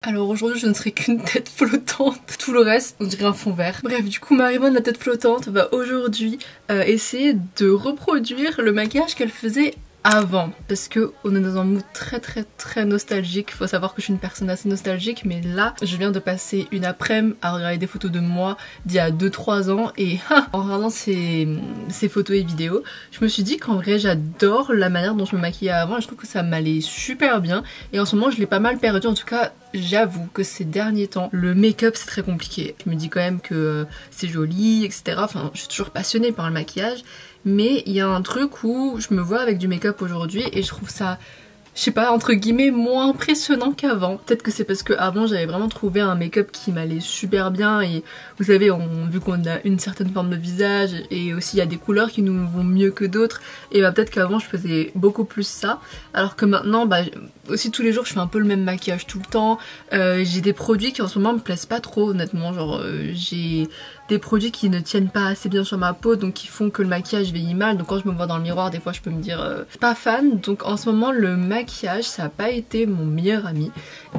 Alors aujourd'hui je ne serai qu'une tête flottante, tout le reste on dirait un fond vert. Bref, du coup Marimone la tête flottante va aujourd'hui essayer de reproduire le maquillage qu'elle faisait avant, parce que on est dans un mood très nostalgique. Faut savoir que je suis une personne assez nostalgique, mais là je viens de passer une après-midi à regarder des photos de moi d'il y a 2-3 ans et en regardant ces photos et vidéos, je me suis dit qu'en vrai j'adore la manière dont je me maquillais avant et je trouve que ça m'allait super bien. Et en ce moment je l'ai pas mal perdu, en tout cas j'avoue que ces derniers temps le make-up c'est très compliqué. Je me dis quand même que c'est joli, etc. Enfin je suis toujours passionnée par le maquillage, mais il y a un truc où je me vois avec du make-up aujourd'hui et je trouve ça, je sais pas, entre guillemets moins impressionnant qu'avant. Peut-être que c'est parce que avant j'avais vraiment trouvé un make-up qui m'allait super bien et vous savez, vu qu'on a une certaine forme de visage et aussi il y a des couleurs qui nous vont mieux que d'autres, et bah peut-être qu'avant je faisais beaucoup plus ça, alors que maintenant bah aussi tous les jours je fais un peu le même maquillage tout le temps. J'ai des produits qui en ce moment me plaisent pas trop honnêtement, genre j'ai des produits qui ne tiennent pas assez bien sur ma peau, donc qui font que le maquillage vieillit mal. Donc quand je me vois dans le miroir des fois je peux me dire pas fan. Donc en ce moment le maquillage ça a pas été mon meilleur ami,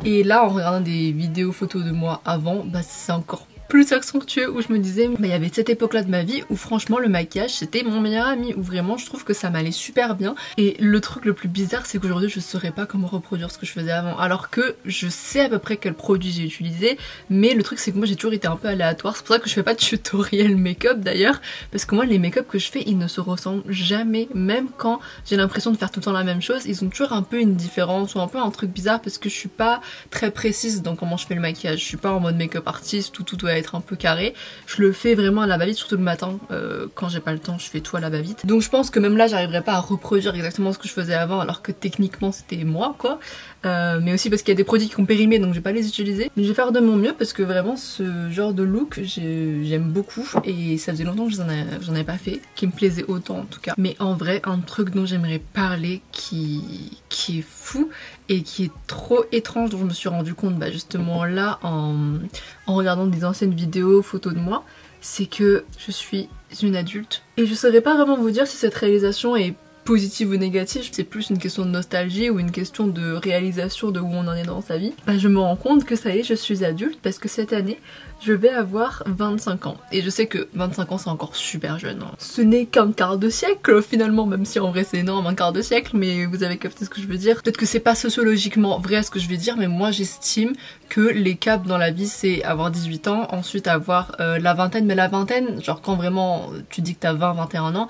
et là en regardant des vidéos photos de moi avant, bah c'est encore plus accentueux, où je me disais bah il y avait cette époque là de ma vie où franchement le maquillage c'était mon meilleur ami, où vraiment je trouve que ça m'allait super bien. Et le truc le plus bizarre c'est qu'aujourd'hui je saurais pas comment reproduire ce que je faisais avant, alors que je sais à peu près quel produit j'ai utilisé, mais le truc c'est que moi j'ai toujours été un peu aléatoire. C'est pour ça que je fais pas de tutoriel make-up d'ailleurs, parce que moi les make-up que je fais ils ne se ressemblent jamais, même quand j'ai l'impression de faire tout le temps la même chose, ils ont toujours un peu une différence ou un peu un truc bizarre, parce que je suis pas très précise dans comment je fais le maquillage. Je suis pas en mode make-up artiste où tout doit être un peu carré, je le fais vraiment à la va-vite, surtout le matin. Quand j'ai pas le temps je fais tout à la va-vite, donc je pense que même là j'arriverai pas à reproduire exactement ce que je faisais avant, alors que techniquement c'était moi quoi. Mais aussi parce qu'il y a des produits qui ont périmé donc je vais pas les utiliser, mais je vais faire de mon mieux parce que vraiment ce genre de look j'aime beaucoup et ça faisait longtemps que j'en avais pas fait, qui me plaisait autant en tout cas. Mais en vrai un truc dont j'aimerais parler qui est fou et qui est trop étrange, dont je me suis rendu compte bah justement là en regardant des anciennes vidéos, photos de moi, c'est que je suis une adulte. Et je saurais pas vraiment vous dire si cette réalisation est positive ou négative, c'est plus une question de nostalgie ou une question de réalisation de où on en est dans sa vie. Bah, je me rends compte que ça y est, je suis adulte parce que cette année, je vais avoir 25 ans. Et je sais que 25 ans c'est encore super jeune, hein. Ce n'est qu'un quart de siècle finalement, même si en vrai c'est énorme un quart de siècle, mais vous avez capté ce que je veux dire. Peut-être que c'est pas sociologiquement vrai ce que je vais dire, mais moi j'estime que les caps dans la vie c'est avoir 18 ans, ensuite avoir la vingtaine, mais la vingtaine, genre quand vraiment tu dis que t'as 20-21 ans,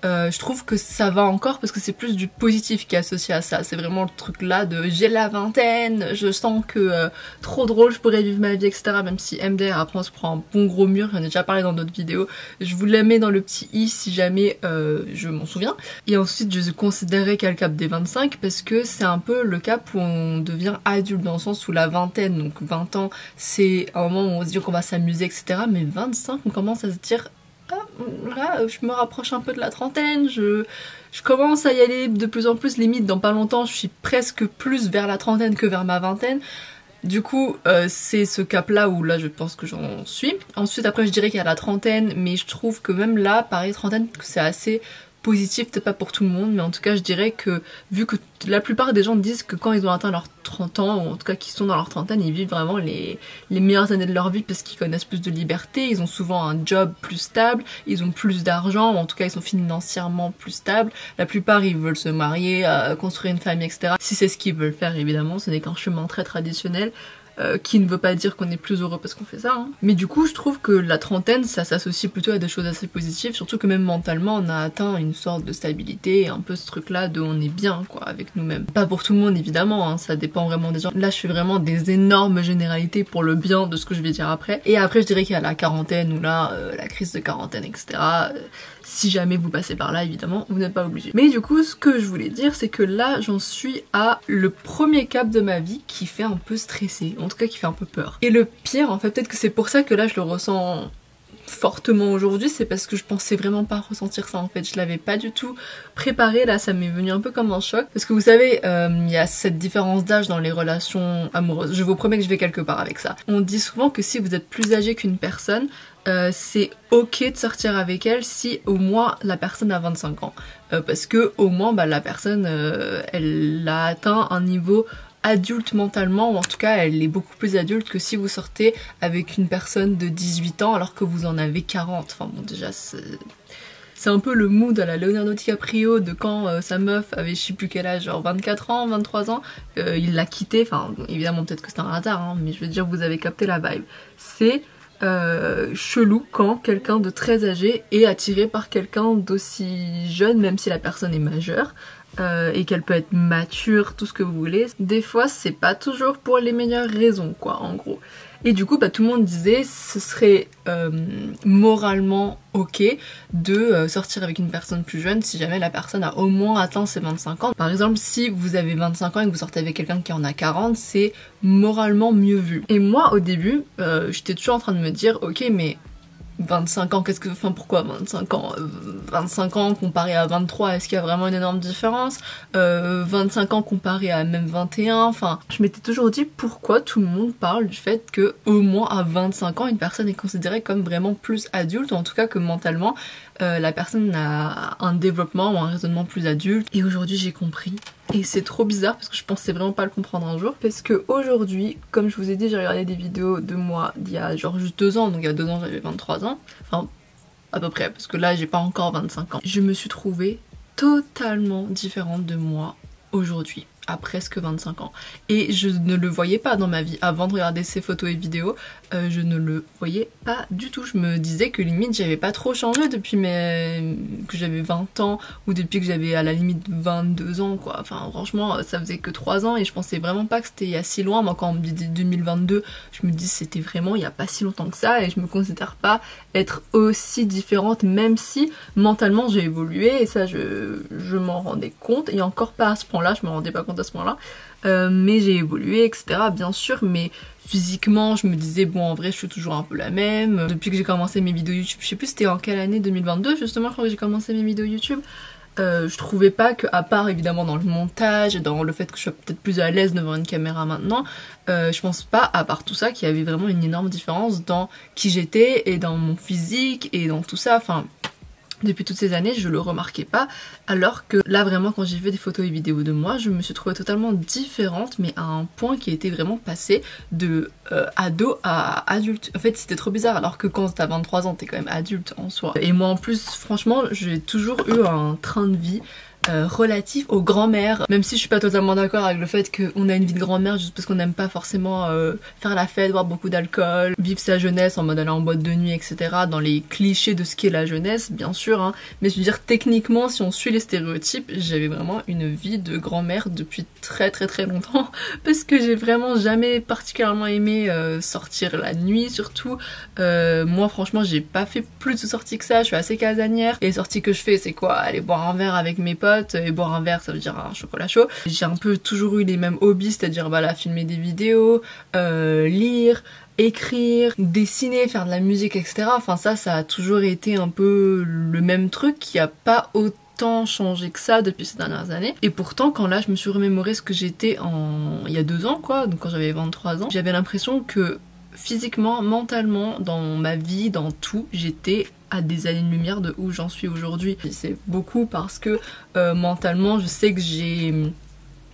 je trouve que ça va encore parce que c'est plus du positif qui est associé à ça. C'est vraiment le truc là de j'ai la vingtaine, je sens que trop drôle, je pourrais vivre ma vie, etc. Même si MDR après on se prend un bon gros mur, j'en ai déjà parlé dans d'autres vidéos. Je vous la mets dans le petit i si jamais je m'en souviens. Et ensuite je considérerais qu'il y a le cap des 25 parce que c'est un peu le cap où on devient adulte, dans le sens où la vingtaine, donc 20 ans c'est un moment où on se dit qu'on va s'amuser, etc. Mais 25 on commence à se dire là je me rapproche un peu de la trentaine, je commence à y aller de plus en plus, limite dans pas longtemps je suis presque plus vers la trentaine que vers ma vingtaine. Du coup c'est ce cap là où là je pense que j'en suis. Ensuite après je dirais qu'il y a la trentaine, mais je trouve que même là pareil trentaine c'est assez positif, peut-être pas pour tout le monde, mais en tout cas je dirais que vu que la plupart des gens disent que quand ils ont atteint leurs 30 ans, ou en tout cas qu'ils sont dans leur trentaine, ils vivent vraiment les meilleures années de leur vie parce qu'ils connaissent plus de liberté, ils ont souvent un job plus stable, ils ont plus d'argent, ou en tout cas ils sont financièrement plus stables, la plupart ils veulent se marier, construire une famille, etc. Si c'est ce qu'ils veulent faire évidemment, ce n'est qu'un chemin très traditionnel. Qui ne veut pas dire qu'on est plus heureux parce qu'on fait ça, hein. Mais du coup je trouve que la trentaine ça s'associe plutôt à des choses assez positives, surtout que même mentalement on a atteint une sorte de stabilité, et un peu ce truc là de on est bien quoi avec nous-mêmes. Pas pour tout le monde évidemment, hein, ça dépend vraiment des gens. Là je fais vraiment des énormes généralités pour le bien de ce que je vais dire après. Et après je dirais qu'il y a la quarantaine ou là la crise de quarantaine, etc. Si jamais vous passez par là évidemment vous n'êtes pas obligé. Mais du coup ce que je voulais dire c'est que là j'en suis à le premier cap de ma vie qui fait un peu stresser, en tout cas qui fait un peu peur. Et le pire en fait, peut-être que c'est pour ça que là je le ressens fortement aujourd'hui, c'est parce que je pensais vraiment pas ressentir ça en fait, je l'avais pas du tout préparé, là ça m'est venu un peu comme un choc, parce que vous savez il y a cette différence d'âge dans les relations amoureuses, je vous promets que je vais quelque part avec ça. On dit souvent que si vous êtes plus âgé qu'une personne, c'est ok de sortir avec elle si au moins la personne a 25 ans, parce que au moins bah, la personne elle a atteint un niveau adulte mentalement, ou en tout cas elle est beaucoup plus adulte que si vous sortez avec une personne de 18 ans alors que vous en avez 40. Enfin bon, déjà c'est un peu le mood à la Leonardo DiCaprio de quand sa meuf avait je sais plus quel âge, genre 24 ans, 23 ans, il l'a quitté, enfin bon, évidemment peut-être que c'est un hasard, hein, mais je veux dire vous avez capté la vibe. C'est chelou quand quelqu'un de très âgé est attiré par quelqu'un d'aussi jeune, même si la personne est majeure. Et qu'elle peut être mature, tout ce que vous voulez. Des fois, c'est pas toujours pour les meilleures raisons, quoi, en gros. Et du coup, tout le monde disait ce serait moralement ok de sortir avec une personne plus jeune si jamais la personne a au moins atteint ses 25 ans. Par exemple, si vous avez 25 ans et que vous sortez avec quelqu'un qui en a 40, c'est moralement mieux vu. Et moi, au début, j'étais toujours en train de me dire, ok, mais 25 ans, qu'est-ce que... Enfin, pourquoi 25 ans 25 ans comparé à 23, est-ce qu'il y a vraiment une énorme différence 25 ans comparé à même 21, enfin... Je m'étais toujours dit pourquoi tout le monde parle du fait que au moins à 25 ans, une personne est considérée comme vraiment plus adulte, ou en tout cas que mentalement, la personne a un développement ou un raisonnement plus adulte. Et aujourd'hui, j'ai compris. Et c'est trop bizarre parce que je pensais vraiment pas le comprendre un jour. Parce que aujourd'hui, comme je vous ai dit, j'ai regardé des vidéos de moi d'il y a genre juste 2 ans. Donc il y a 2 ans, j'avais 23 ans. Enfin, à peu près, parce que là, j'ai pas encore 25 ans. Je me suis trouvée totalement différente de moi aujourd'hui, à presque 25 ans. Et je ne le voyais pas dans ma vie. Avant de regarder ces photos et vidéos, je ne le voyais pas du tout. Je me disais que limite j'avais pas trop changé depuis que j'avais 20 ans ou depuis que j'avais à la limite 22 ans, quoi. Enfin franchement, ça faisait que 3 ans et je pensais vraiment pas que c'était il y a si loin. Moi quand on me dit 2022, je me dis c'était vraiment il y a pas si longtemps que ça, et je me considère pas être aussi différente, même si mentalement j'ai évolué, et ça je m'en rendais compte, et encore pas à ce point là, je me rendais pas compte à ce point là, mais j'ai évolué etc bien sûr, mais physiquement je me disais bon en vrai je suis toujours un peu la même. Depuis que j'ai commencé mes vidéos YouTube, je sais plus c'était en quelle année, 2022 justement, je crois que j'ai commencé mes vidéos YouTube, je trouvais pas que, à part évidemment dans le montage et dans le fait que je sois peut-être plus à l'aise devant une caméra maintenant, je pense pas, à part tout ça, qu'il y avait vraiment une énorme différence dans qui j'étais et dans mon physique et dans tout ça. Enfin, depuis toutes ces années, je le remarquais pas, alors que là vraiment quand j'ai fait des photos et vidéos de moi, je me suis trouvée totalement différente, mais à un point qui était vraiment passé de ado à adulte. En fait c'était trop bizarre, alors que quand t'as 23 ans t'es quand même adulte en soi. Et moi en plus franchement j'ai toujours eu un train de vie relatif aux grands-mères, même si je suis pas totalement d'accord avec le fait qu'on a une vie de grand-mère juste parce qu'on n'aime pas forcément faire la fête, boire beaucoup d'alcool, vivre sa jeunesse en mode aller en boîte de nuit etc, dans les clichés de ce qu'est la jeunesse bien sûr, hein. Mais je veux dire techniquement si on suit les stéréotypes, j'avais vraiment une vie de grand-mère depuis très longtemps parce que j'ai vraiment jamais particulièrement aimé sortir la nuit surtout. Moi franchement j'ai pas fait plus de sorties que ça, je suis assez casanière, et les sorties que je fais c'est quoi, aller boire un verre avec mes potes, et boire un verre ça veut dire un chocolat chaud. J'ai un peu toujours eu les mêmes hobbies, c'est-à-dire là filmer des vidéos, lire, écrire, dessiner, faire de la musique etc. Enfin ça a toujours été un peu le même truc, qui a pas autant changé que ça depuis ces dernières années. Et pourtant quand là je me suis remémoré ce que j'étais il y a 2 ans quoi, donc quand j'avais 23 ans, j'avais l'impression que physiquement, mentalement, dans ma vie, dans tout, j'étais à des années-lumière de où j'en suis aujourd'hui. C'est beaucoup parce que mentalement, je sais que j'ai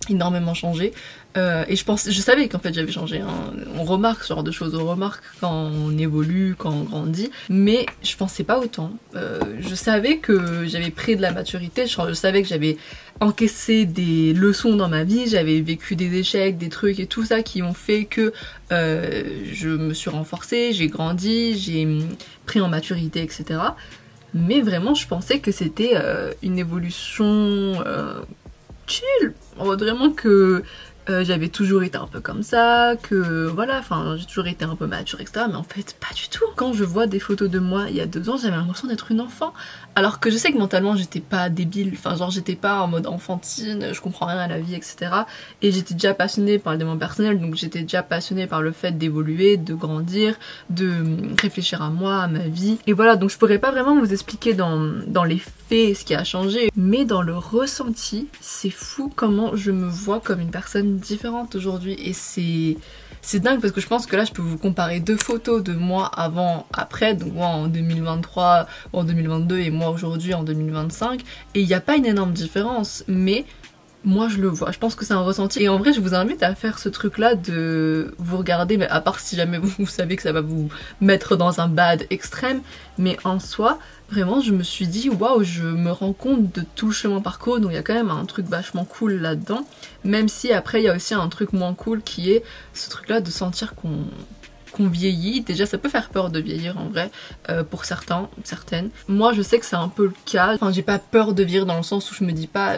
énormément changé. Et je savais qu'en fait j'avais changé, hein. On remarque ce genre de choses, on remarque quand on évolue, quand on grandit, mais je pensais pas autant. Je savais que j'avais pris de la maturité, je savais que j'avais encaissé des leçons dans ma vie, j'avais vécu des échecs, des trucs et tout ça qui ont fait que je me suis renforcée, j'ai grandi, j'ai pris en maturité etc. Mais vraiment je pensais que c'était une évolution chill, en mode vraiment que j'avais toujours été un peu comme ça, que voilà, enfin j'ai toujours été un peu mature etc, mais en fait pas du tout. Quand je vois des photos de moi il y a 2 ans, j'avais l'impression d'être une enfant, alors que je sais que mentalement j'étais pas débile, enfin genre j'étais pas en mode enfantine, je comprends rien à la vie etc, et j'étais déjà passionnée par le développement personnel, donc j'étais déjà passionnée par le fait d'évoluer, de grandir, de réfléchir à moi, à ma vie, et voilà. Donc je pourrais pas vraiment vous expliquer dans les faits ce qui a changé, mais dans le ressenti, c'est fou comment je me vois comme une personne différente aujourd'hui, et c'est dingue parce que je pense que là je peux vous comparer 2 photos de moi avant, après, donc moi en 2023 ou en 2022 et moi aujourd'hui en 2025, et il n'y a pas une énorme différence, mais moi je le vois, je pense que c'est un ressenti. Et en vrai je vous invite à faire ce truc là de vous regarder, mais à part si jamais vous savez que ça va vous mettre dans un bad extrême, mais en soi vraiment je me suis dit waouh, je me rends compte de tout le chemin parcouru, donc il y a quand même un truc vachement cool là-dedans, même si après il y a aussi un truc moins cool qui est ce truc là de sentir qu'on vieillit. Déjà ça peut faire peur de vieillir en vrai, pour certains, certaines. Moi je sais que c'est un peu le cas, enfin j'ai pas peur de vieillir dans le sens où je me dis pas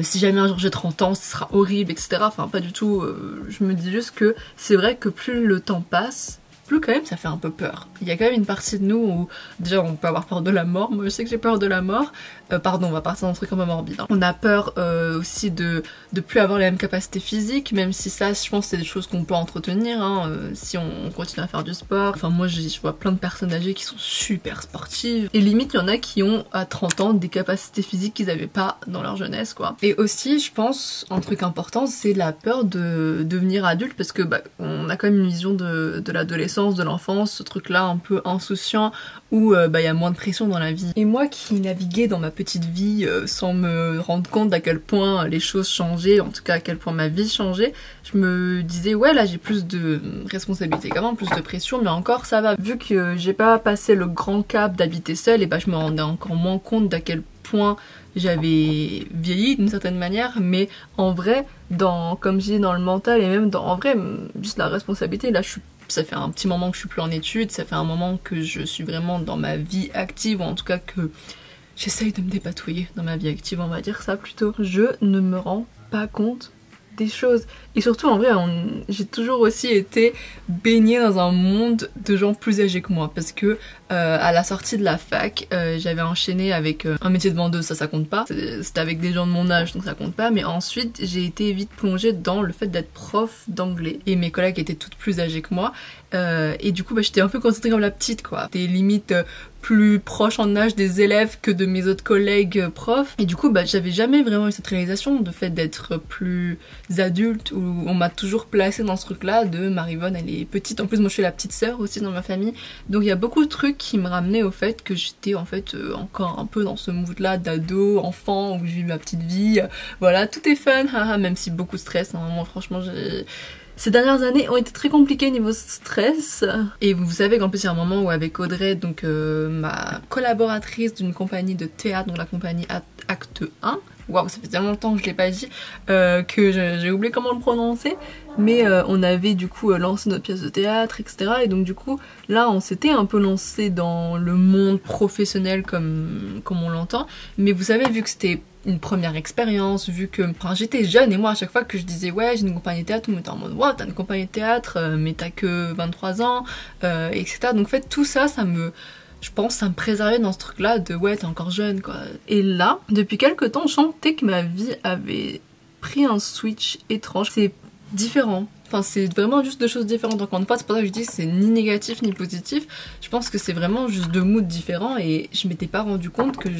si jamais un jour j'ai 30 ans ce sera horrible etc, enfin pas du tout, je me dis juste que c'est vrai que plus le temps passe, plus quand même ça fait un peu peur. Il y a quand même une partie de nous où déjà on peut avoir peur de la mort, moi je sais que j'ai peur de la mort, pardon on va partir dans un truc un peu morbide, hein. On a peur aussi de plus avoir les mêmes capacités physiques, même si ça je pense c'est des choses qu'on peut entretenir hein, si on continue à faire du sport. Enfin moi je vois plein de personnes âgées qui sont super sportives, et limite il y en a qui ont à 30 ans des capacités physiques qu'ils avaient pas dans leur jeunesse quoi. Et aussi je pense un truc important c'est la peur de devenir adulte, parce que bah, on a quand même une vision de l'adolescence, de l'enfance, ce truc là un peu insouciant où bah, y a moins de pression dans la vie. Et moi qui naviguais dans ma petite vie sans me rendre compte d'à quel point les choses changeaient, en tout cas à quel point ma vie changeait, je me disais ouais là j'ai plus de responsabilités qu'avant, plus de pression, mais encore ça va. Vu que j'ai pas passé le grand cap d'habiter seule, et bah je me rendais encore moins compte d'à quel point j'avais vieilli d'une certaine manière, mais en vrai, comme je dis, dans le mental et même en vrai, juste la responsabilité, là ça fait un petit moment que je suis plus en études, ça fait un moment que je suis vraiment dans ma vie active, ou en tout cas que j'essaye de me dépatouiller dans ma vie active, on va dire ça plutôt. Je ne me rends pas compte des choses. Et surtout en vrai j'ai toujours aussi été baignée dans un monde de gens plus âgés que moi, parce que à la sortie de la fac j'avais enchaîné avec un métier de vendeuse, ça compte pas, c'était avec des gens de mon âge donc ça compte pas, mais ensuite j'ai été vite plongée dans le fait d'être prof d'anglais, et mes collègues étaient toutes plus âgées que moi, et du coup bah, j'étais un peu considérée comme la petite quoi, des limites plus proche en âge des élèves que de mes autres collègues profs, et du coup bah j'avais jamais vraiment eu cette réalisation de fait d'être plus adulte, où on m'a toujours placée dans ce truc là de Marivonne elle est petite, en plus moi je suis la petite sœur aussi dans ma famille, donc il y a beaucoup de trucs qui me ramenaient au fait que j'étais en fait encore un peu dans ce mood là d'ado, enfant, où je vis ma petite vie, voilà tout est fun, haha, même si beaucoup de stress, hein, moi franchement ces dernières années ont été très compliquées niveau stress. Et vous savez qu'en plus il y a un moment où avec Audrey, donc ma collaboratrice d'une compagnie de théâtre, donc la compagnie Acte 1, waouh ça fait tellement longtemps que je l'ai pas dit, que j'ai oublié comment le prononcer, mais on avait du coup lancé notre pièce de théâtre etc, et donc du coup là on s'était un peu lancé dans le monde professionnel comme on l'entend, mais vous savez vu que c'était une première expérience, vu que enfin, j'étais jeune, et moi à chaque fois que je disais ouais j'ai une compagnie de théâtre, tout le monde était en mode wow t'as une compagnie de théâtre mais t'as que 23 ans etc, donc en fait tout ça je pense ça me préservait dans ce truc là de ouais t'es encore jeune quoi. Et là depuis quelques temps je sentais que ma vie avait pris un switch étrange, c'est différent. Enfin, c'est vraiment juste deux choses différentes. Encore une fois, c'est pour ça que je dis que c'est ni négatif ni positif. Je pense que c'est vraiment juste deux moods différents, et je m'étais pas rendu compte que je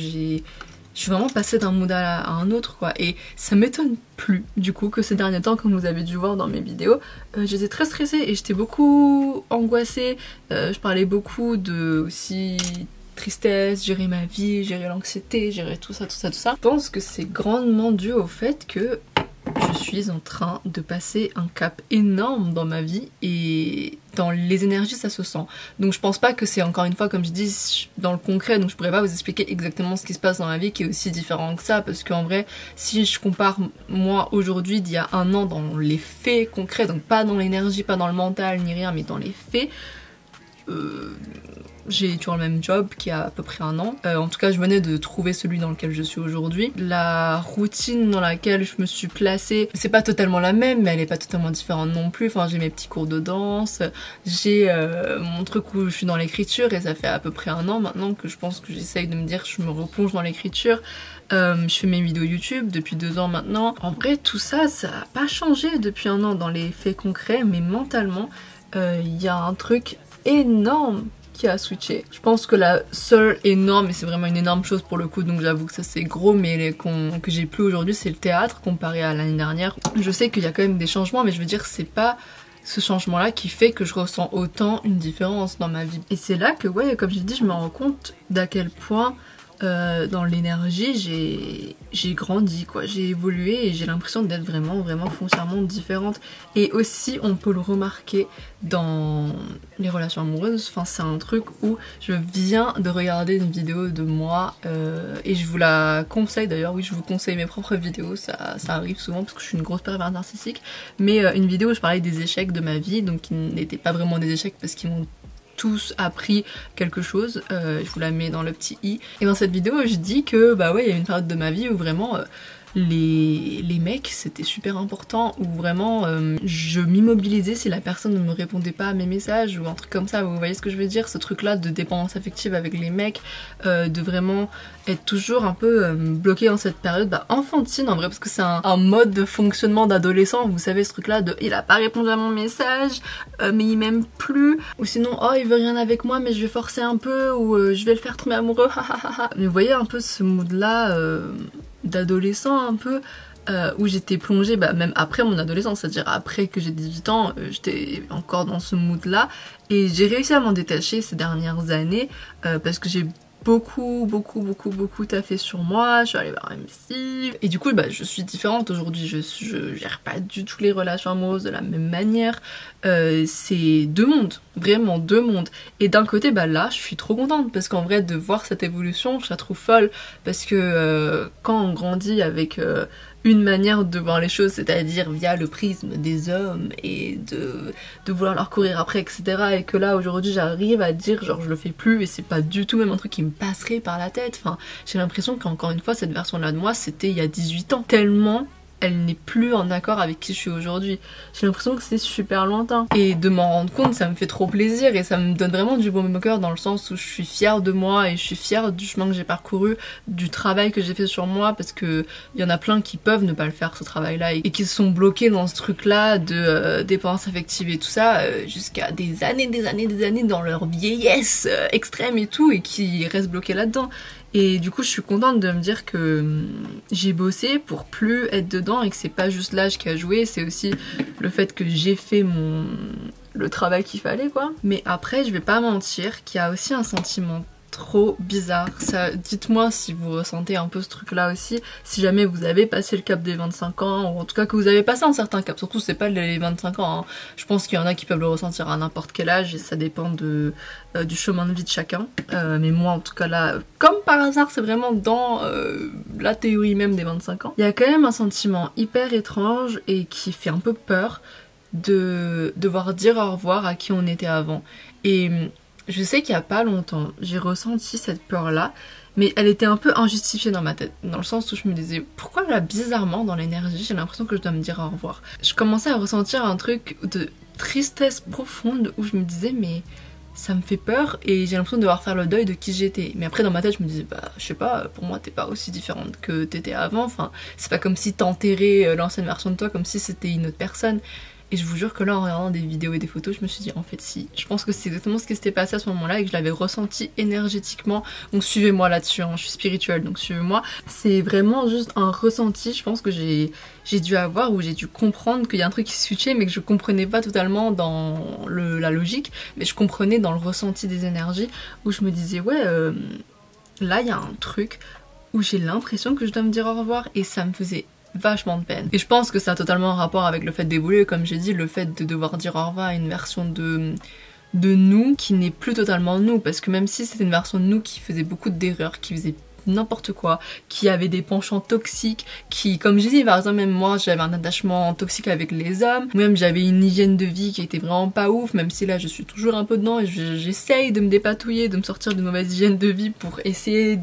suis vraiment passée d'un mood à un autre quoi, et ça m'étonne plus du coup que ces derniers temps, comme vous avez dû voir dans mes vidéos, j'étais très stressée et j'étais beaucoup angoissée, je parlais beaucoup de aussi tristesse, gérer ma vie, gérer l'anxiété, gérer tout ça. Je pense que c'est grandement dû au fait que je suis en train de passer un cap énorme dans ma vie, et dans les énergies ça se sent. Donc je pense pas que c'est, encore une fois comme je dis, dans le concret, donc je pourrais pas vous expliquer exactement ce qui se passe dans ma vie qui est aussi différent que ça, parce qu'en vrai si je compare moi aujourd'hui d'il y a un an dans les faits concrets, donc pas dans l'énergie, pas dans le mental ni rien, mais dans les faits, j'ai toujours le même job qui a à peu près un an. En tout cas, je venais de trouver celui dans lequel je suis aujourd'hui. La routine dans laquelle je me suis placée, c'est pas totalement la même, mais elle est pas totalement différente non plus. Enfin, j'ai mes petits cours de danse, j'ai mon truc où je suis dans l'écriture, et ça fait à peu près un an maintenant que je pense que j'essaye de me dire que je me replonge dans l'écriture. Je fais mes vidéos YouTube depuis 2 ans maintenant. En vrai, tout ça, ça a pas changé depuis un an dans les faits concrets, mais mentalement, il y a un truc énorme qui a switché. Je pense que la seule énorme, et c'est vraiment une énorme chose pour le coup, donc j'avoue que ça c'est gros, mais que j'ai plus aujourd'hui, c'est le théâtre comparé à l'année dernière. Je sais qu'il y a quand même des changements, mais je veux dire c'est pas ce changement là qui fait que je ressens autant une différence dans ma vie. Et c'est là que ouais, comme j'ai dit, je me rends compte d'à quel point dans l'énergie, j'ai grandi quoi, j'ai évolué et j'ai l'impression d'être vraiment foncièrement différente. Et aussi on peut le remarquer dans les relations amoureuses, enfin c'est un truc où je viens de regarder une vidéo de moi et je vous la conseille d'ailleurs, oui je vous conseille mes propres vidéos, ça arrive souvent parce que je suis une grosse pervers narcissique, mais une vidéo où je parlais des échecs de ma vie, donc qui n'étaient pas vraiment des échecs parce qu'ils m'ont tous appris quelque chose, je vous la mets dans le petit i. Et dans cette vidéo je dis que bah ouais il y a une période de ma vie où vraiment les mecs c'était super important, où vraiment je m'immobilisais si la personne ne me répondait pas à mes messages ou un truc comme ça, vous voyez ce que je veux dire, ce truc là de dépendance affective avec les mecs, de vraiment être toujours un peu bloquée dans cette période enfantine en vrai, parce que c'est un mode de fonctionnement d'adolescent, vous savez ce truc là de il a pas répondu à mon message mais il m'aime plus, ou sinon oh il veut rien avec moi mais je vais forcer un peu, ou je vais le faire tomber amoureux mais vous voyez un peu ce mood là d'adolescent un peu où j'étais plongée même après mon adolescence, c'est-à-dire après que j'ai 18 ans, j'étais encore dans ce mood là et j'ai réussi à m'en détacher ces dernières années parce que j'ai beaucoup taffé sur moi, je suis allée voir un psy et du coup je suis différente aujourd'hui, je gère pas du tout les relations amoureuses de la même manière, c'est deux mondes, vraiment deux mondes, et d'un côté là je suis trop contente parce qu'en vrai de voir cette évolution je la trouve folle, parce que quand on grandit avec une manière de voir les choses, c'est-à-dire via le prisme des hommes et de vouloir leur courir après, etc. Et que là aujourd'hui j'arrive à dire genre je le fais plus et c'est pas du tout même un truc qui me passerait par la tête. Enfin, j'ai l'impression qu'encore une fois cette version-là de moi c'était il y a 18 ans. Tellement elle n'est plus en accord avec qui je suis aujourd'hui. J'ai l'impression que c'est super lointain. Et de m'en rendre compte, ça me fait trop plaisir et ça me donne vraiment du baume au cœur dans le sens où je suis fière de moi et je suis fière du chemin que j'ai parcouru, du travail que j'ai fait sur moi, parce que il y en a plein qui peuvent ne pas le faire ce travail-là et qui se sont bloqués dans ce truc-là de dépendance affective et tout ça jusqu'à des années dans leur vieillesse extrême et tout, et qui restent bloqués là-dedans. Et du coup je suis contente de me dire que j'ai bossé pour plus être dedans et que c'est pas juste l'âge qui a joué, c'est aussi le fait que j'ai fait le travail qu'il fallait quoi. Mais après je vais pas mentir qu'il y a aussi un sentiment trop bizarre. Dites-moi si vous ressentez un peu ce truc là aussi, si jamais vous avez passé le cap des 25 ans, ou en tout cas que vous avez passé un certain cap, surtout c'est pas les 25 ans, hein. Je pense qu'il y en a qui peuvent le ressentir à n'importe quel âge et ça dépend du chemin de vie de chacun, mais moi en tout cas là, comme par hasard c'est vraiment dans la théorie même des 25 ans, il y a quand même un sentiment hyper étrange et qui fait un peu peur de devoir dire au revoir à qui on était avant. Et je sais qu'il y a pas longtemps, j'ai ressenti cette peur-là, mais elle était un peu injustifiée dans ma tête, dans le sens où je me disais pourquoi là bizarrement dans l'énergie j'ai l'impression que je dois me dire au revoir. Je commençais à ressentir un truc de tristesse profonde où je me disais mais ça me fait peur et j'ai l'impression de devoir faire le deuil de qui j'étais. Mais après dans ma tête je me disais je sais pas, pour moi t'es pas aussi différente que t'étais avant, enfin c'est pas comme si t'enterrais l'ancienne version de toi comme si c'était une autre personne. Et je vous jure que là, en regardant des vidéos et des photos, je me suis dit, en fait, si. Je pense que c'est exactement ce qui s'était passé à ce moment-là et que je l'avais ressenti énergétiquement. Donc suivez-moi là-dessus, hein. Je suis spirituelle, donc suivez-moi. C'est vraiment juste un ressenti, je pense que j'ai dû avoir, ou j'ai dû comprendre qu'il y a un truc qui switchait, mais que je comprenais pas totalement dans la logique, mais je comprenais dans le ressenti des énergies, où je me disais, ouais, là, il y a un truc où j'ai l'impression que je dois me dire au revoir, et ça me faisait vachement de peine. Et je pense que ça a totalement un rapport avec le fait d'évoluer, comme j'ai dit, le fait de devoir dire au revoir à une version de nous qui n'est plus totalement nous, parce que même si c'était une version de nous qui faisait beaucoup d'erreurs, qui faisait n'importe quoi, qui avait des penchants toxiques, qui, comme j'ai dit, par exemple, même moi j'avais un attachement toxique avec les hommes, même j'avais une hygiène de vie qui était vraiment pas ouf, même si là je suis toujours un peu dedans et j'essaye de me dépatouiller, de me sortir de mauvaise hygiène de vie pour essayer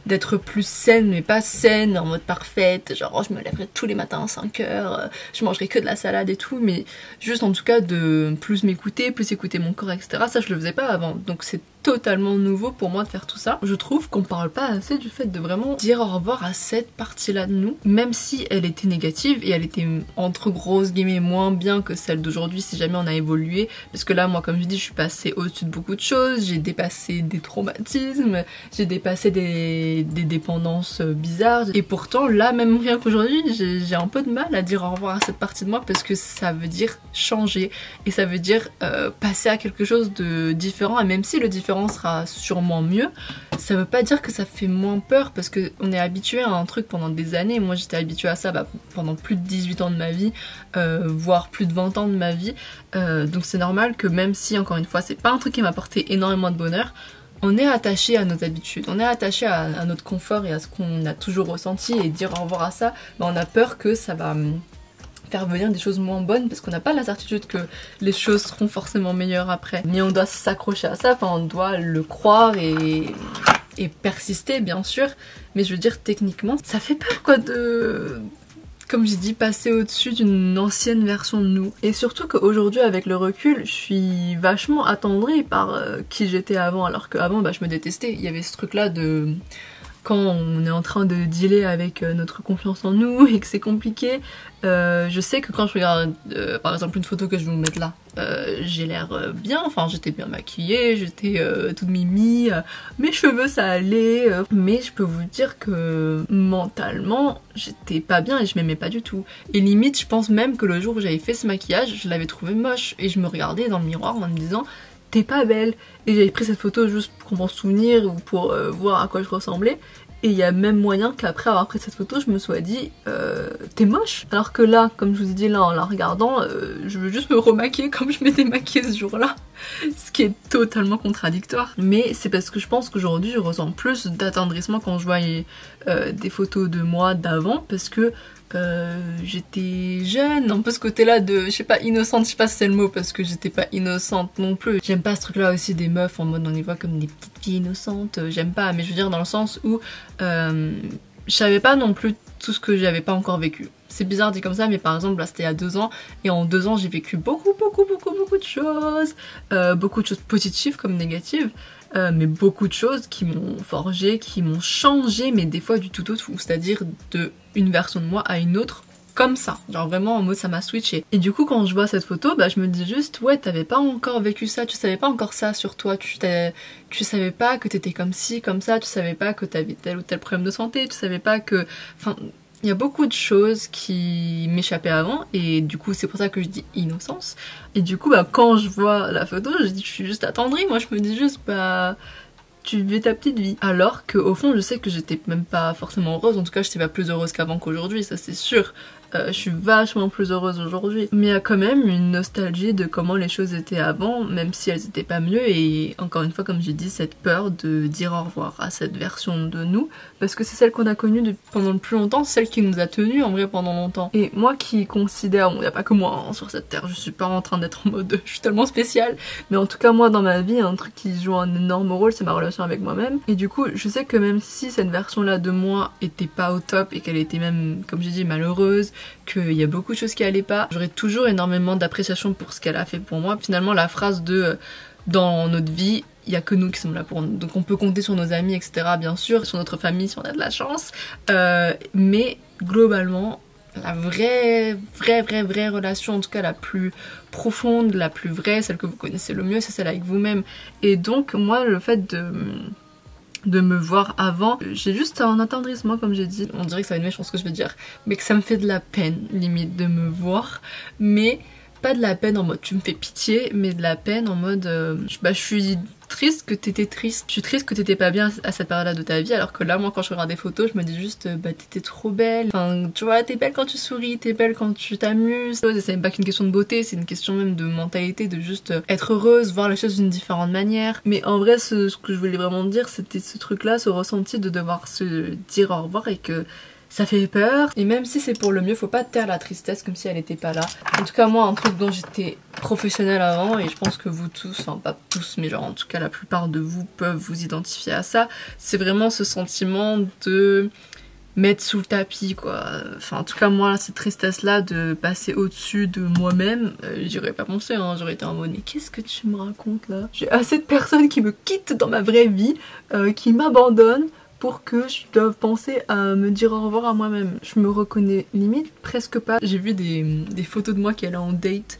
d'être plus saine, mais pas saine en mode parfaite, genre je me lèverais tous les matins à 5h, je mangerais que de la salade et tout, mais juste en tout cas de plus m'écouter, plus écouter mon corps, etc. Ça je le faisais pas avant, donc c'est totalement nouveau pour moi de faire tout ça. Je trouve qu'on parle pas assez du fait de vraiment dire au revoir à cette partie-là de nous, même si elle était négative et elle était entre grosses guillemets moins bien que celle d'aujourd'hui si jamais on a évolué, parce que là moi comme je dis je suis passée au-dessus de beaucoup de choses, j'ai dépassé des traumatismes, j'ai dépassé des des dépendances bizarres. Et pourtant, là, même rien qu'aujourd'hui, j'ai un peu de mal à dire au revoir à cette partie de moi parce que ça veut dire changer et ça veut dire passer à quelque chose de différent. Et même si le différent sera sûrement mieux, ça veut pas dire que ça fait moins peur parce qu'on est habitué à un truc pendant des années. Moi, j'étais habituée à ça pendant plus de 18 ans de ma vie, voire plus de 20 ans de ma vie. Donc c'est normal que même si, encore une fois, c'est pas un truc qui m'a apporté énormément de bonheur, on est attaché à nos habitudes, on est attaché à notre confort et à ce qu'on a toujours ressenti, et dire au revoir à ça, on a peur que ça va faire venir des choses moins bonnes parce qu'on n'a pas la certitude que les choses seront forcément meilleures après. Mais on doit s'accrocher à ça, enfin on doit le croire et persister bien sûr, mais je veux dire techniquement ça fait peur quoi de... Comme j'ai dit, passer au-dessus d'une ancienne version de nous. Et surtout qu'aujourd'hui, avec le recul, je suis vachement attendrie par qui j'étais avant. Alors qu'avant, je me détestais. Il y avait ce truc-là de... Quand on est en train de dealer avec notre confiance en nous et que c'est compliqué, je sais que quand je regarde par exemple une photo que je vais vous mettre là, j'ai l'air bien, enfin j'étais bien maquillée, j'étais toute mimi, mes cheveux ça allait, mais je peux vous dire que mentalement j'étais pas bien et je m'aimais pas du tout. Et limite je pense même que le jour où j'avais fait ce maquillage, je l'avais trouvé moche et je me regardais dans le miroir en me disant t'es pas belle. Et j'avais pris cette photo juste pour m'en souvenir ou pour voir à quoi je ressemblais. Et il y a même moyen qu'après avoir pris cette photo, je me sois dit t'es moche. Alors que là, comme je vous ai dit là en la regardant, je veux juste me remaquiller comme je m'étais maquillée ce jour-là. Ce qui est totalement contradictoire. Mais c'est parce que je pense qu'aujourd'hui je ressens plus d'attendrissement quand je vois des photos de moi d'avant. Parce que j'étais jeune, un peu ce côté là de, je sais pas, innocente, je sais pas si c'est le mot parce que j'étais pas innocente non plus. J'aime pas ce truc là aussi des meufs en mode on les voit comme des petites filles innocentes, j'aime pas, mais je veux dire dans le sens où je savais pas non plus tout ce que j'avais pas encore vécu. C'est bizarre dit comme ça, mais par exemple là c'était il y a 2 ans et en 2 ans j'ai vécu beaucoup de choses, beaucoup de choses positives comme négatives. Mais beaucoup de choses qui m'ont forgé, qui m'ont changé, mais des fois du tout au tout, c'est-à-dire de une version de moi à une autre, comme ça, genre vraiment en mode ça m'a switché. Et du coup quand je vois cette photo, je me dis juste ouais t'avais pas encore vécu ça, tu savais pas encore ça sur toi, tu savais pas que t'étais comme ci, comme ça, tu savais pas que t'avais tel ou tel problème de santé, tu savais pas que... Enfin, il y a beaucoup de choses qui m'échappaient avant et du coup c'est pour ça que je dis innocence. Et du coup quand je vois la photo, je suis juste attendrie, moi je me dis juste tu vis ta petite vie. Alors qu'au fond je sais que j'étais même pas forcément heureuse, en tout cas j'étais pas plus heureuse qu'avant qu'aujourd'hui, ça c'est sûr. Je suis vachement plus heureuse aujourd'hui. Mais il y a quand même une nostalgie de comment les choses étaient avant, même si elles étaient pas mieux. Et encore une fois, comme j'ai dit, cette peur de dire au revoir à cette version de nous, parce que c'est celle qu'on a connue pendant le plus longtemps, celle qui nous a tenus en vrai pendant longtemps. Et moi qui considère, bon, il n'y a pas que moi sur cette terre, je suis pas en train d'être en mode je suis tellement spéciale, mais en tout cas moi dans ma vie, un truc qui joue un énorme rôle, c'est ma relation avec moi-même. Et du coup, je sais que même si cette version-là de moi était pas au top et qu'elle était même, comme j'ai dit, malheureuse, qu'il y a beaucoup de choses qui allaient pas, j'aurais toujours énormément d'appréciation pour ce qu'elle a fait pour moi. Finalement la phrase de dans notre vie il y a que nous qui sommes là pour nous, donc on peut compter sur nos amis etc bien sûr, sur notre famille si on a de la chance, mais globalement la vraie relation, en tout cas la plus profonde, la plus vraie, celle que vous connaissez le mieux, c'est celle avec vous-même. Et donc moi le fait de me voir avant, j'ai juste un attendrissement comme j'ai dit, on dirait que ça va être méchant ce que je veux dire, mais que ça me fait de la peine limite de me voir, mais pas de la peine en mode tu me fais pitié, mais de la peine en mode je suis triste que t'étais triste, je suis triste que t'étais pas bien à cette période-là de ta vie, alors que là moi quand je regarde des photos je me dis juste t'étais trop belle, enfin tu vois t'es belle quand tu souris, t'es belle quand tu t'amuses, c'est même pas qu'une question de beauté, c'est une question même de mentalité, de juste être heureuse, voir les choses d'une différente manière. Mais en vrai ce que je voulais vraiment dire c'était ce truc là, ce ressenti de devoir se dire au revoir et que ça fait peur, et même si c'est pour le mieux, faut pas taire la tristesse comme si elle était pas là. En tout cas moi un truc dont j'étais professionnelle avant, et je pense que vous tous, enfin pas tous mais genre en tout cas la plupart de vous peuvent vous identifier à ça, c'est vraiment ce sentiment de mettre sous le tapis quoi. Enfin en tout cas moi cette tristesse là de passer au-dessus de moi-même, j'y aurais pas pensé hein. J'aurais été en mode mais qu'est-ce que tu me racontes là, j'ai assez de personnes qui me quittent dans ma vraie vie, qui m'abandonnent pour que je doive penser à me dire au revoir à moi-même. Je me reconnais limite presque pas. J'ai vu des photos de moi qui allaient en date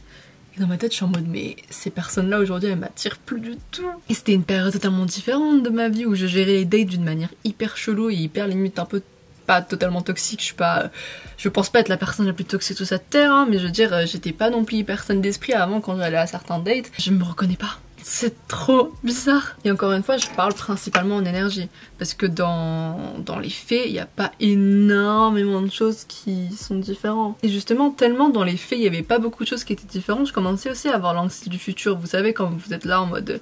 Et dans ma tête je suis en mode mais ces personnes là aujourd'hui elles m'attirent plus du tout. Et c'était une période totalement différente de ma vie où je gérais les dates d'une manière hyper chelou et hyper limite un peu pas totalement toxique, je pense pas être la personne la plus toxique de cette terre, hein, mais je veux dire, j'étais pas non plus hyper saine d'esprit avant quand j'allais à certains dates. Je me reconnais pas. C'est trop bizarre. Et encore une fois, je parle principalement en énergie. Parce que dans les faits, il n'y a pas énormément de choses qui sont différentes. Et justement, tellement dans les faits, il n'y avait pas beaucoup de choses qui étaient différentes, je commençais aussi à avoir l'anxiété du futur. Vous savez, quand vous êtes là en mode...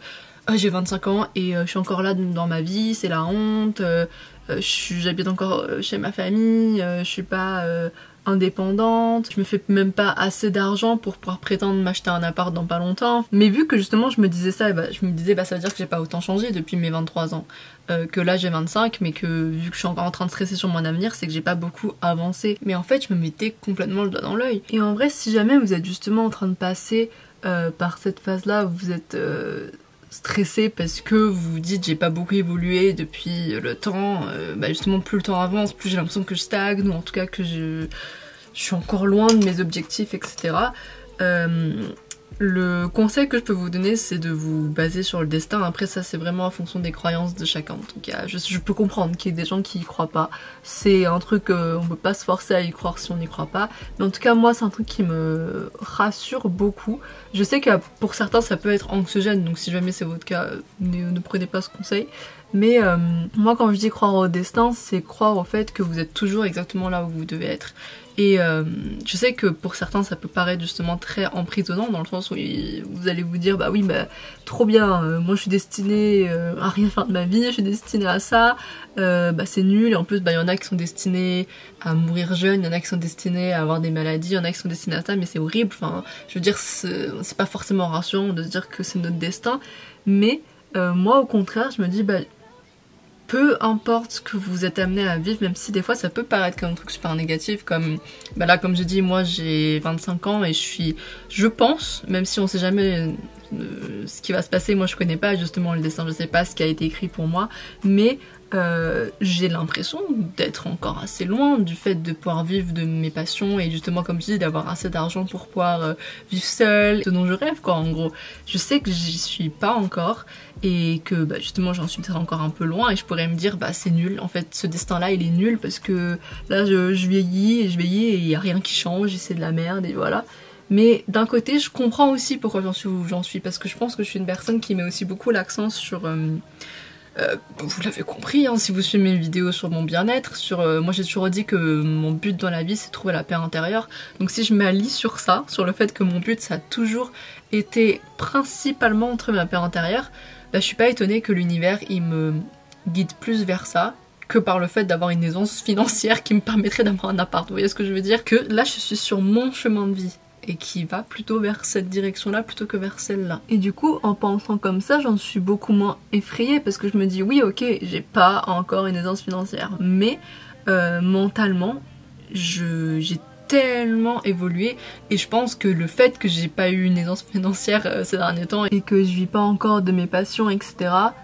Oh, j'ai 25 ans et je suis encore là dans ma vie, c'est la honte, j'habite encore chez ma famille, je suis pas indépendante, je me fais même pas assez d'argent pour pouvoir prétendre m'acheter un appart dans pas longtemps. Mais vu que justement je me disais ça, je me disais ça veut dire que j'ai pas autant changé depuis mes 23 ans, que là j'ai 25, mais que vu que je suis encore en train de stresser sur mon avenir, c'est que j'ai pas beaucoup avancé. Mais en fait je me mettais complètement le doigt dans l'œil. Et en vrai, si jamais vous êtes justement en train de passer par cette phase là où vous êtes stressé parce que vous vous dites j'ai pas beaucoup évolué depuis le temps, justement plus le temps avance, plus j'ai l'impression que je stagne, ou en tout cas que je suis encore loin de mes objectifs, etc. Le conseil que je peux vous donner, c'est de vous baser sur le destin. Après ça, c'est vraiment en fonction des croyances de chacun. Donc je peux comprendre qu'il y ait des gens qui y croient pas. C'est un truc, on peut pas se forcer à y croire si on n'y croit pas. Mais en tout cas, moi, c'est un truc qui me rassure beaucoup. Je sais que pour certains, ça peut être anxiogène. Donc si jamais c'est votre cas, ne prenez pas ce conseil. Mais moi, quand je dis croire au destin, c'est croire au fait que vous êtes toujours exactement là où vous devez être. Et je sais que pour certains ça peut paraître justement très emprisonnant dans le sens où vous allez vous dire bah oui trop bien, moi je suis destinée à rien faire de ma vie, je suis destinée à ça, c'est nul. Et en plus y en a qui sont destinés à mourir jeunes, il y en a qui sont destinés à avoir des maladies, il y en a qui sont destinés à ça, mais c'est horrible. Enfin je veux dire c'est pas forcément rassurant de se dire que c'est notre destin, mais moi au contraire je me dis peu importe ce que vous êtes amené à vivre, même si des fois ça peut paraître comme un truc super négatif, comme là comme j'ai dit, moi j'ai 25 ans et je pense, même si on sait jamais ce qui va se passer, moi je connais pas justement le destin, je sais pas ce qui a été écrit pour moi, mais j'ai l'impression d'être encore assez loin du fait de pouvoir vivre de mes passions et justement comme je dis d'avoir assez d'argent pour pouvoir vivre seule, ce dont je rêve quoi en gros. Je sais que j'y suis pas encore et que justement j'en suis peut-être encore un peu loin et je pourrais me dire c'est nul, en fait ce destin là il est nul parce que là je vieillis et il y a rien qui change et c'est de la merde et voilà. Mais d'un côté je comprends aussi pourquoi j'en suis où j'en suis, parce que je pense que je suis une personne qui met aussi beaucoup l'accent sur vous l'avez compris hein, si vous suivez mes vidéos sur mon bien-être, moi j'ai toujours dit que mon but dans la vie c'est de trouver la paix intérieure. Donc si je m'allie sur ça, sur le fait que mon but ça a toujours été principalement de trouver la paix intérieure, je suis pas étonnée que l'univers il me guide plus vers ça que par le fait d'avoir une aisance financière qui me permettrait d'avoir un appart. Vous voyez ce que je veux dire? Que là je suis sur mon chemin de vie et qui va plutôt vers cette direction-là plutôt que vers celle-là. Et du coup, en pensant comme ça, j'en suis beaucoup moins effrayée parce que je me dis oui, ok, j'ai pas encore une aisance financière, mais mentalement, j'ai tellement évolué et je pense que le fait que j'ai pas eu une aisance financière ces derniers temps et que je vis pas encore de mes passions, etc.,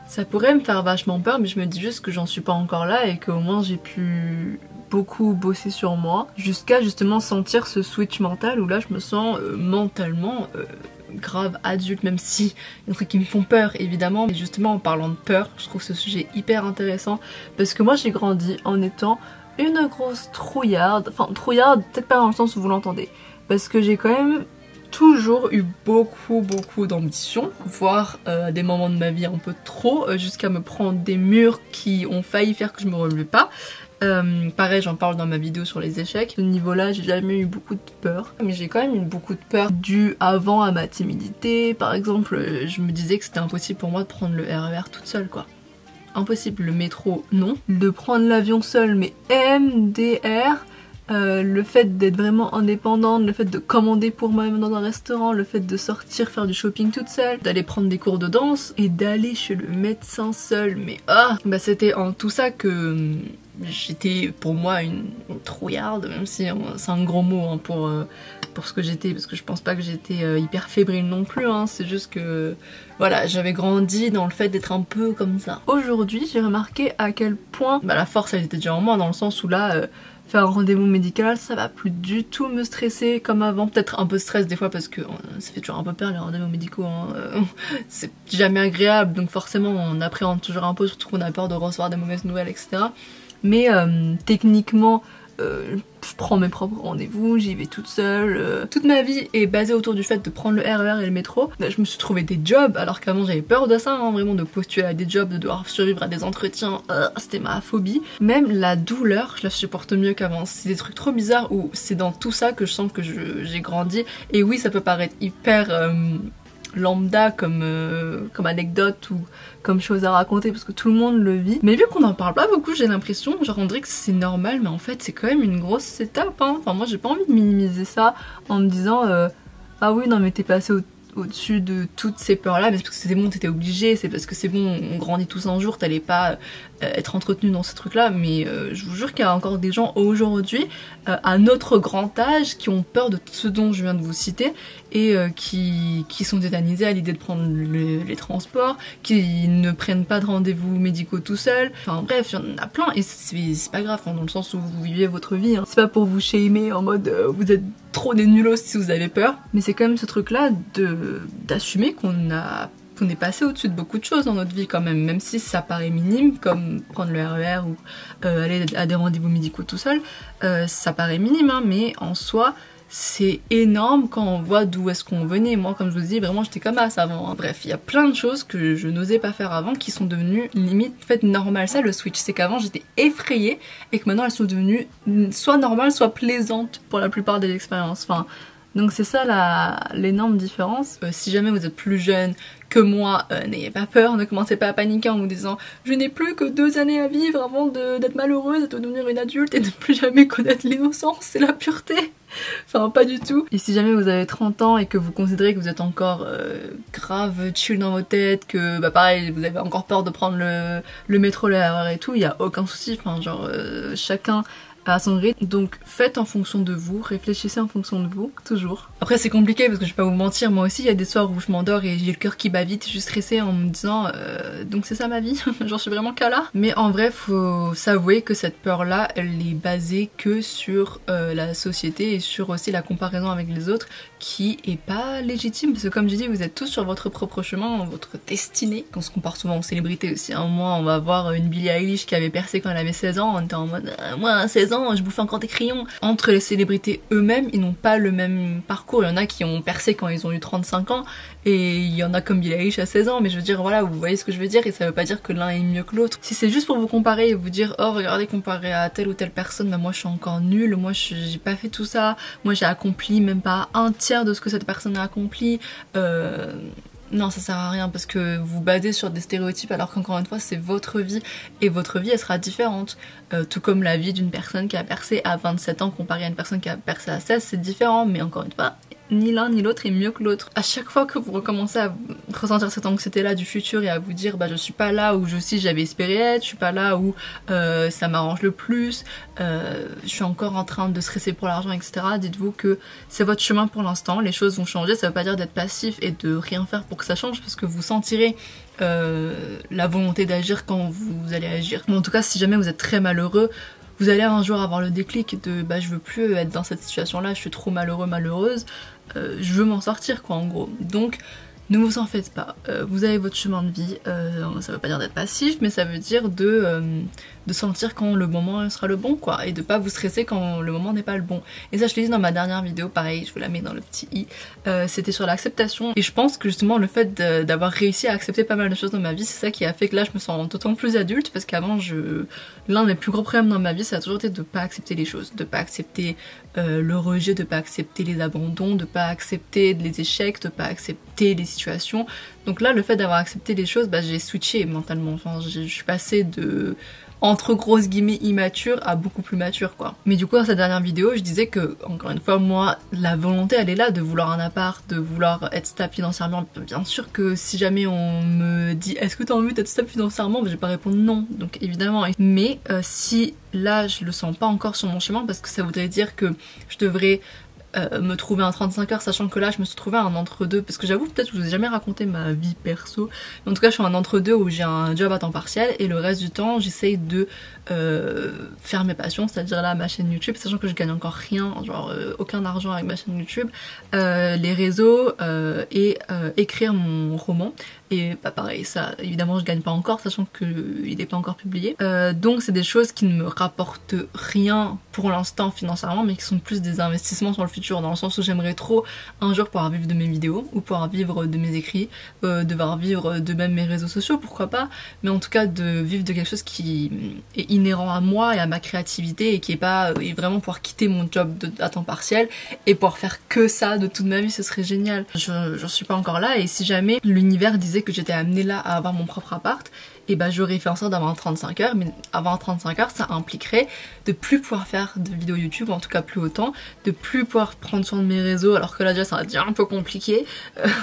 ça pourrait me faire vachement peur, mais je me dis juste que j'en suis pas encore là et qu'au moins j'ai pu beaucoup bosser sur moi jusqu'à justement sentir ce switch mental où là je me sens mentalement grave adulte, même si il y a des trucs qui me font peur évidemment, mais justement en parlant de peur, je trouve ce sujet hyper intéressant parce que moi j'ai grandi en étant une grosse trouillarde, enfin trouillarde peut-être pas dans le sens où vous l'entendez, parce que j'ai quand même toujours eu beaucoup d'ambition, voire des moments de ma vie un peu trop, jusqu'à me prendre des murs qui ont failli faire que je me relevais pas. Pareil, j'en parle dans ma vidéo sur les échecs. À ce niveau-là, j'ai jamais eu beaucoup de peur, mais j'ai quand même eu beaucoup de peur due avant à ma timidité. Par exemple, je me disais que c'était impossible pour moi de prendre le RER toute seule, quoi. Impossible. Le métro, non. De prendre l'avion seule, mais MDR. Le fait d'être vraiment indépendante, le fait de commander pour moi-même dans un restaurant, le fait de sortir faire du shopping toute seule, d'aller prendre des cours de danse et d'aller chez le médecin seule, mais c'était en tout ça que j'étais pour moi une trouillarde, même si c'est un gros mot hein, pour ce que j'étais, parce que je pense pas que j'étais hyper fébrile non plus, hein, c'est juste que voilà, j'avais grandi dans le fait d'être un peu comme ça. Aujourd'hui, j'ai remarqué à quel point la force elle était déjà en moi, dans le sens où là faire un rendez-vous médical, ça va plus du tout me stresser comme avant. Peut-être un peu de stress des fois parce que ça fait toujours un peu peur les rendez-vous médicaux, hein. C'est jamais agréable, donc forcément on appréhende toujours un peu, surtout qu'on a peur de recevoir des mauvaises nouvelles, etc. Mais techniquement, je prends mes propres rendez-vous, j'y vais toute seule. Toute ma vie est basée autour du fait de prendre le RER et le métro. Je me suis trouvé des jobs alors qu'avant j'avais peur de ça, hein, vraiment de postuler à des jobs, de devoir survivre à des entretiens, c'était ma phobie. Même la douleur, je la supporte mieux qu'avant. C'est des trucs trop bizarres où c'est dans tout ça que je sens que j'ai grandi. Et oui, ça peut paraître hyper lambda comme anecdote ou comme chose à raconter parce que tout le monde le vit, mais vu qu'on en parle pas beaucoup, j'ai l'impression, genre on dirait que c'est normal, mais en fait c'est quand même une grosse étape, hein. Enfin moi j'ai pas envie de minimiser ça en me disant ah oui non mais t'es passé au-dessus de toutes ces peurs là, mais c'est parce que c'est bon, t'étais obligé, c'est parce que c'est bon, on grandit tous un jour, t'allais pas être entretenu dans ces trucs là, mais je vous jure qu'il y a encore des gens aujourd'hui à notre grand âge qui ont peur de tout ce dont je viens de vous citer et qui sont tétanisés à l'idée de prendre les transports, qui ne prennent pas de rendez-vous médicaux tout seuls, enfin bref, il y en a plein et c'est pas grave, hein, dans le sens où vous vivez votre vie, hein. C'est pas pour vous shamer en mode vous êtes trop des nulos si vous avez peur, mais c'est quand même ce truc là d'assumer qu'on est passé au-dessus de beaucoup de choses dans notre vie quand même si ça paraît minime, comme prendre le RER ou aller à des rendez-vous médicaux tout seul, ça paraît minime, hein, mais en soi c'est énorme quand on voit d'où est-ce qu'on venait. Moi comme je vous dis, vraiment j'étais comme ça avant, hein. Bref, il y a plein de choses que je n'osais pas faire avant qui sont devenues limite normales. Ça le switch, c'est qu'avant j'étais effrayée et que maintenant elles sont devenues soit normales soit plaisantes pour la plupart des expériences. Enfin, donc c'est ça l'énorme différence. Si jamais vous êtes plus jeune que moi, n'ayez pas peur, ne commencez pas à paniquer en vous disant je n'ai plus que 2 années à vivre avant d'être malheureuse et de devenir une adulte et de ne plus jamais connaître l'innocence, c'est la pureté. Enfin pas du tout. Et si jamais vous avez 30 ans et que vous considérez que vous êtes encore grave chill dans votre tête, que bah pareil vous avez encore peur de prendre le métro, le RER et tout, il y a aucun souci, enfin genre chacun à son rythme, donc faites en fonction de vous, réfléchissez en fonction de vous, toujours. Après c'est compliqué parce que je vais pas vous mentir, moi aussi il y a des soirs où je m'endors et j'ai le cœur qui bat vite, je suis stressée en me disant donc c'est ça ma vie, j'en suis vraiment qu'à là. Mais en vrai faut s'avouer que cette peur là elle est basée que sur la société et sur aussi la comparaison avec les autres qui est pas légitime parce que comme j'ai dit vous êtes tous sur votre propre chemin, votre destinée. On se compare souvent aux célébrités aussi, à un moment on va voir une Billie Eilish qui avait percé quand elle avait 16 ans, on était en mode moi à 16 ans je bouffais encore des crayons. Entre les célébrités eux-mêmes ils n'ont pas le même parcours, il y en a qui ont percé quand ils ont eu 35 ans et il y en a comme Billie Eilish à 16 ans, mais je veux dire voilà, vous voyez ce que je veux dire, et ça veut pas dire que l'un est mieux que l'autre. Si c'est juste pour vous comparer et vous dire oh regardez comparé à telle ou telle personne, bah moi je suis encore nulle, moi j'ai pas fait tout ça, moi j'ai accompli même pas un tiers de ce que cette personne a accompli, non ça sert à rien parce que vous basez sur des stéréotypes alors qu'encore une fois c'est votre vie et votre vie elle sera différente, tout comme la vie d'une personne qui a percé à 27 ans comparée à une personne qui a percé à 16 c'est différent, mais encore une fois ni l'un ni l'autre est mieux que l'autre. À chaque fois que vous recommencez à ressentir cette anxiété là du futur et à vous dire bah je suis pas là où j'avais espéré être, je suis pas là où ça m'arrange le plus, je suis encore en train de stresser pour l'argent etc, dites-vous que c'est votre chemin pour l'instant, les choses vont changer, ça veut pas dire d'être passif et de rien faire pour que ça change parce que vous sentirez la volonté d'agir quand vous allez agir. Mais en tout cas si jamais vous êtes très malheureux, vous allez un jour avoir le déclic de bah je veux plus être dans cette situation là, je suis trop malheureux, malheureuse, je veux m'en sortir quoi en gros. Donc ne vous en faites pas, vous avez votre chemin de vie, ça veut pas dire d'être passif mais ça veut dire de sentir quand le moment sera le bon quoi, et de pas vous stresser quand le moment n'est pas le bon. Et ça je l'ai dit dans ma dernière vidéo, pareil je vous la mets dans le petit i, c'était sur l'acceptation et je pense que justement le fait d'avoir réussi à accepter pas mal de choses dans ma vie, c'est ça qui a fait que là je me sens d'autant plus adulte parce qu'avant l'un des plus gros problèmes dans ma vie ça a toujours été de pas accepter les choses, de pas accepter le rejet, de pas accepter les abandons, de pas accepter les échecs, de pas accepter les situations. Donc là le fait d'avoir accepté les choses, bah j'ai switché mentalement, enfin je suis passée de entre grosses guillemets immature à beaucoup plus mature quoi. Mais du coup dans cette dernière vidéo je disais que encore une fois moi la volonté elle est là de vouloir un appart, de vouloir être stable financièrement. Bien sûr que si jamais on me dit est-ce que t'as envie d'être stable financièrement, je vais pas répondre non, donc évidemment. Mais si là je le sens pas encore sur mon chemin parce que ça voudrait dire que je devrais me trouver un 35 heures, sachant que là je me suis trouvée un entre-deux, parce que j'avoue peut-être que je vous ai jamais raconté ma vie perso, mais en tout cas je suis un entre-deux où j'ai un job à temps partiel et le reste du temps j'essaye de faire mes passions, c'est-à-dire là ma chaîne YouTube, sachant que je gagne encore rien, genre aucun argent avec ma chaîne YouTube, les réseaux et écrire mon roman. Et bah pareil, ça évidemment je gagne pas encore, sachant qu'il n'est pas encore publié. Donc c'est des choses qui ne me rapportent rien pour l'instant financièrement, mais qui sont plus des investissements sur le futur, dans le sens où j'aimerais trop un jour pouvoir vivre de mes vidéos, ou pouvoir vivre de mes écrits, devoir vivre de même mes réseaux sociaux, pourquoi pas, mais en tout cas de vivre de quelque chose qui est inhérent à moi et à ma créativité, et qui est pas, et vraiment pouvoir quitter mon job à temps partiel et pouvoir faire que ça de toute ma vie, ce serait génial. J'en suis pas encore là, et si jamais l'univers disait que j'étais amenée là à avoir mon propre appart, et bah j'aurais fait en sorte d'avoir un 35 heures, mais avoir un 35 heures ça impliquerait de plus pouvoir faire de vidéos YouTube, en tout cas plus autant, de plus pouvoir prendre soin de mes réseaux, alors que là déjà ça va devenir un peu compliqué,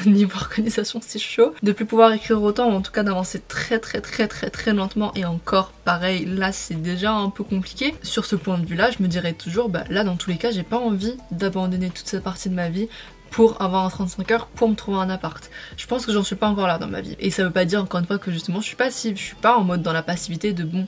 niveau organisation c'est chaud, de plus pouvoir écrire autant, ou en tout cas d'avancer très lentement, et encore pareil là c'est déjà un peu compliqué. Sur ce point de vue là je me dirais toujours, bah là dans tous les cas j'ai pas envie d'abandonner toute cette partie de ma vie pour avoir un 35 heures pour me trouver un appart. Je pense que j'en suis pas encore là dans ma vie. Et ça veut pas dire encore une fois que justement je suis passive, je suis pas en mode dans la passivité de bon,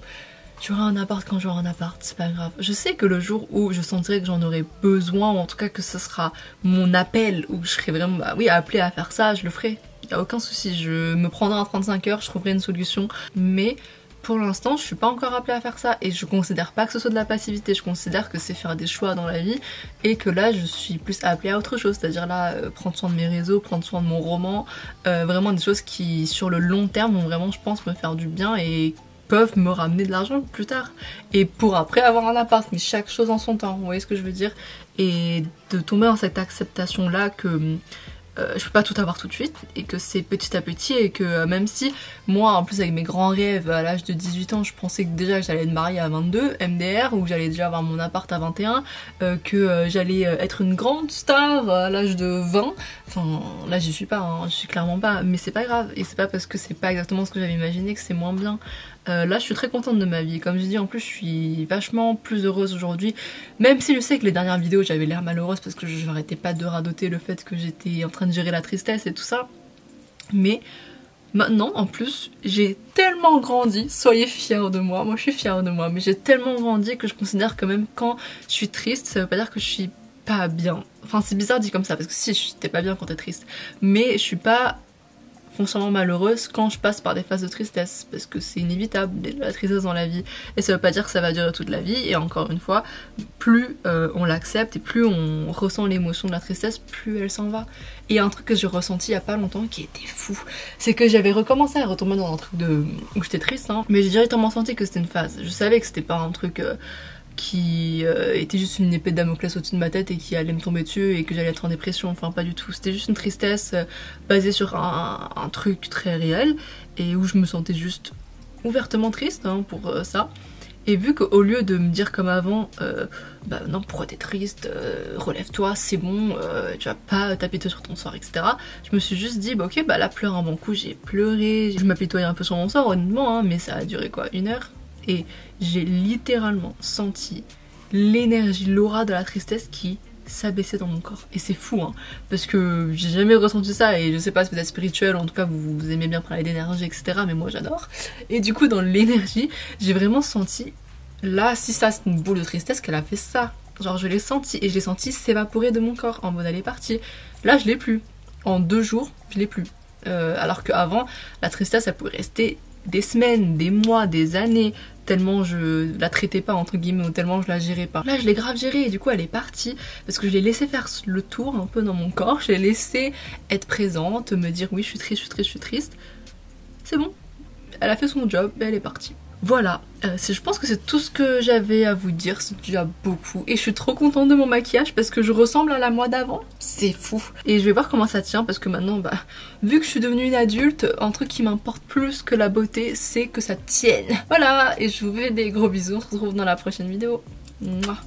j'aurai un appart quand j'aurai un appart, c'est pas grave. Je sais que le jour où je sentirai que j'en aurai besoin, ou en tout cas que ce sera mon appel, où je serai vraiment bah oui appelée à faire ça, je le ferai. Y a aucun souci, je me prendrai un 35 heures, je trouverai une solution, mais pour l'instant je suis pas encore appelée à faire ça, et je considère pas que ce soit de la passivité, je considère que c'est faire des choix dans la vie, et que là je suis plus appelée à autre chose, c'est-à-dire là prendre soin de mes réseaux, prendre soin de mon roman, vraiment des choses qui sur le long terme vont vraiment je pense me faire du bien et peuvent me ramener de l'argent plus tard, et pour après avoir un appart, mais chaque chose en son temps, vous voyez ce que je veux dire, et de tomber dans cette acceptation là que je peux pas tout avoir tout de suite, et que c'est petit à petit, et que même si moi en plus avec mes grands rêves à l'âge de 18 ans je pensais que déjà j'allais être mariée à 22 MDR, ou que j'allais déjà avoir mon appart à 21, que j'allais être une grande star à l'âge de 20, enfin là j'y suis pas, hein, je suis clairement pas, mais c'est pas grave, et c'est pas parce que c'est pas exactement ce que j'avais imaginé que c'est moins bien. Là je suis très contente de ma vie, comme je dis en plus je suis vachement plus heureuse aujourd'hui, même si je sais que les dernières vidéos j'avais l'air malheureuse parce que je n'arrêtais pas de radoter le fait que j'étais en train de gérer la tristesse et tout ça, mais maintenant en plus j'ai tellement grandi, soyez fiers de moi, moi je suis fière de moi, mais j'ai tellement grandi que je considère que même quand je suis triste ça veut pas dire que je suis pas bien, enfin c'est bizarre dit comme ça parce que si t'es pas bien quand t'es triste, mais je suis pas foncièrement malheureuse quand je passe par des phases de tristesse, parce que c'est inévitable la tristesse dans la vie, et ça veut pas dire que ça va durer toute la vie, et encore une fois plus on l'accepte et plus on ressent l'émotion de la tristesse, plus elle s'en va. Et un truc que j'ai ressenti il y a pas longtemps qui était fou, c'est que j'avais recommencé à retomber dans un truc où j'étais triste, hein, mais j'ai directement senti que c'était une phase, je savais que c'était pas un truc qui était juste une épée de Damoclès au-dessus de ma tête et qui allait me tomber dessus et que j'allais être en dépression, enfin pas du tout, c'était juste une tristesse basée sur un truc très réel, et où je me sentais juste ouvertement triste hein, pour ça. Et vu qu'au lieu de me dire comme avant, bah non pourquoi t'es triste, relève-toi, c'est bon, tu vas pas t'apitoyer sur ton sort, etc. Je me suis juste dit, bah ok, bah là pleure un bon coup, j'ai pleuré, je m'apitoyais un peu sur mon sort honnêtement, hein, mais ça a duré quoi, 1 heure. Et j'ai littéralement senti l'énergie, l'aura de la tristesse qui s'abaissait dans mon corps. Et c'est fou hein, parce que j'ai jamais ressenti ça, et je sais pas si vous êtes spirituel, en tout cas vous aimez bien parler d'énergie etc, mais moi j'adore. Et du coup dans l'énergie, j'ai vraiment senti, là si ça c'est une boule de tristesse qu'elle a fait ça. Genre je l'ai senti, et je l'ai senti s'évaporer de mon corps, en mode elle est partie. Là je l'ai plus, en 2 jours je l'ai plus. Alors qu'avant la tristesse elle pouvait rester des semaines, des mois, des années, tellement je la traitais pas entre guillemets, ou tellement je la gérais pas. Là je l'ai grave gérée, et du coup elle est partie parce que je l'ai laissé faire le tour un peu dans mon corps, je l'ai laissé être présente, me dire oui je suis triste, je suis triste, je suis triste. C'est bon, elle a fait son job et elle est partie. Voilà, je pense que c'est tout ce que j'avais à vous dire, c'est déjà beaucoup. Et je suis trop contente de mon maquillage parce que je ressemble à la moi d'avant, c'est fou. Et je vais voir comment ça tient parce que maintenant, bah, vu que je suis devenue une adulte, un truc qui m'importe plus que la beauté, c'est que ça tienne. Voilà, et je vous fais des gros bisous, on se retrouve dans la prochaine vidéo. Mouah.